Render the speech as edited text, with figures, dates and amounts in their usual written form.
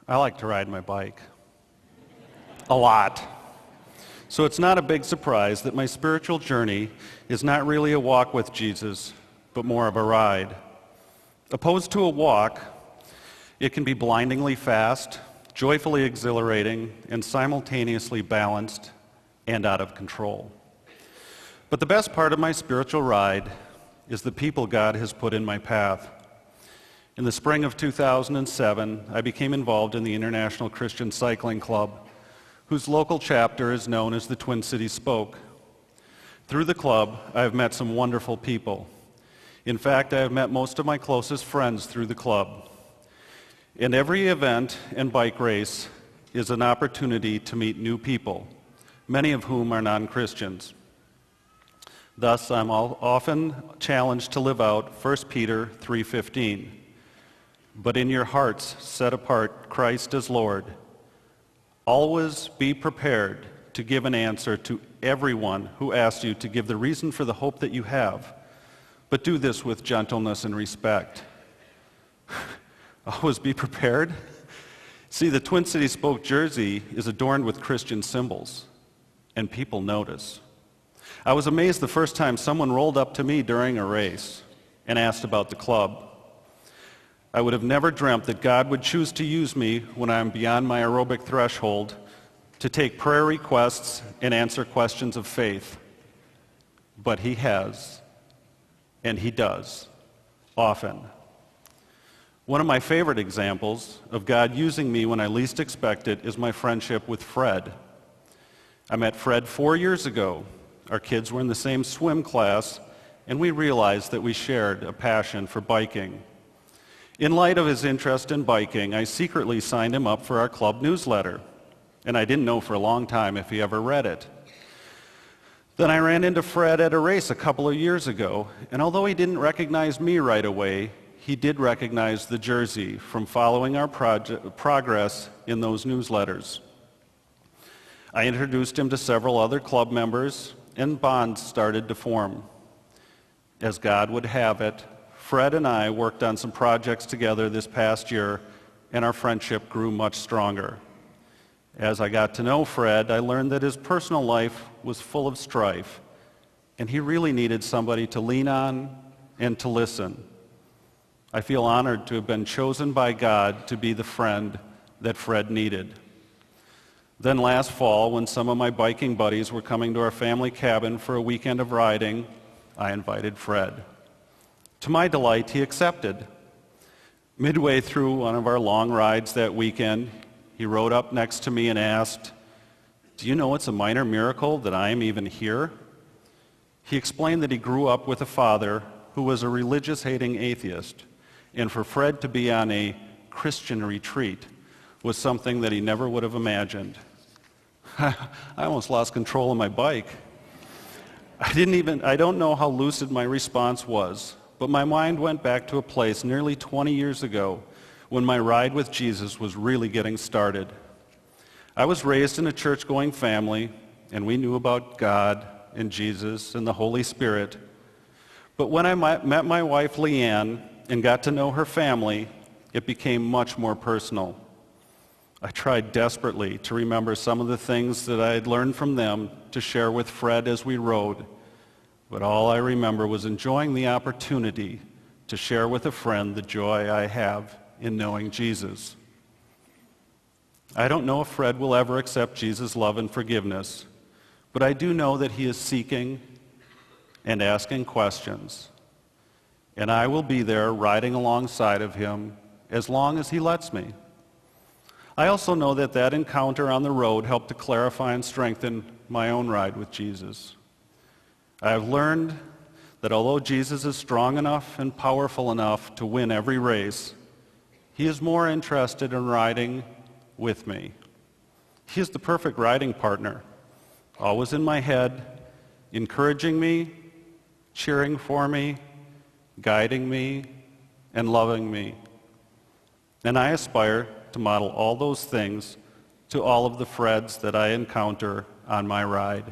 I like to ride my bike. A lot. So it's not a big surprise that my spiritual journey is not really a walk with Jesus, but more of a ride. Opposed to a walk, it can be blindingly fast, joyfully exhilarating, and simultaneously balanced and out of control. But the best part of my spiritual ride is the people God has put in my path. In the spring of 2007, I became involved in the International Christian Cycling Club, whose local chapter is known as the Twin Cities Spoke. Through the club, I have met some wonderful people. In fact, I have met most of my closest friends through the club. And every event and bike race is an opportunity to meet new people, many of whom are non-Christians. Thus, I'm often challenged to live out 1 Peter 3:15. But in your hearts set apart Christ as Lord. Always be prepared to give an answer to everyone who asks you to give the reason for the hope that you have. But do this with gentleness and respect. Always be prepared? See, the Twin Cities Spoke jersey is adorned with Christian symbols, and people notice. I was amazed the first time someone rolled up to me during a race and asked about the club. I would have never dreamt that God would choose to use me when I'm beyond my aerobic threshold to take prayer requests and answer questions of faith. But He has, and He does, often. One of my favorite examples of God using me when I least expect it is my friendship with Fred. I met Fred 4 years ago. Our kids were in the same swim class, and we realized that we shared a passion for biking. In light of his interest in biking, I secretly signed him up for our club newsletter, and I didn't know for a long time if he ever read it. Then I ran into Fred at a race a couple of years ago, and although he didn't recognize me right away, he did recognize the jersey from following our progress in those newsletters. I introduced him to several other club members, and bonds started to form. As God would have it, Fred and I worked on some projects together this past year, and our friendship grew much stronger. As I got to know Fred, I learned that his personal life was full of strife, and he really needed somebody to lean on and to listen. I feel honored to have been chosen by God to be the friend that Fred needed. Then last fall, when some of my biking buddies were coming to our family cabin for a weekend of riding, I invited Fred. To my delight, he accepted. Midway through one of our long rides that weekend, he rode up next to me and asked, "Do you know it's a minor miracle that I am even here?" He explained that he grew up with a father who was a religious-hating atheist, and for Fred to be on a Christian retreat was something that he never would have imagined. I almost lost control of my bike. I don't know how lucid my response was, but my mind went back to a place nearly 20 years ago when my ride with Jesus was really getting started. I was raised in a church-going family, and we knew about God and Jesus and the Holy Spirit. But when I met my wife, Leanne, and got to know her family, it became much more personal. I tried desperately to remember some of the things that I had learned from them to share with Fred as we rode, but all I remember was enjoying the opportunity to share with a friend the joy I have in knowing Jesus. I don't know if Fred will ever accept Jesus' love and forgiveness, but I do know that he is seeking and asking questions, and I will be there riding alongside of him as long as he lets me. I also know that that encounter on the road helped to clarify and strengthen my own ride with Jesus. I have learned that although Jesus is strong enough and powerful enough to win every race, he is more interested in riding with me. He is the perfect riding partner, always in my head, encouraging me, cheering for me, guiding me, and loving me. And I aspire to model all those things to all of the Freds that I encounter on my ride.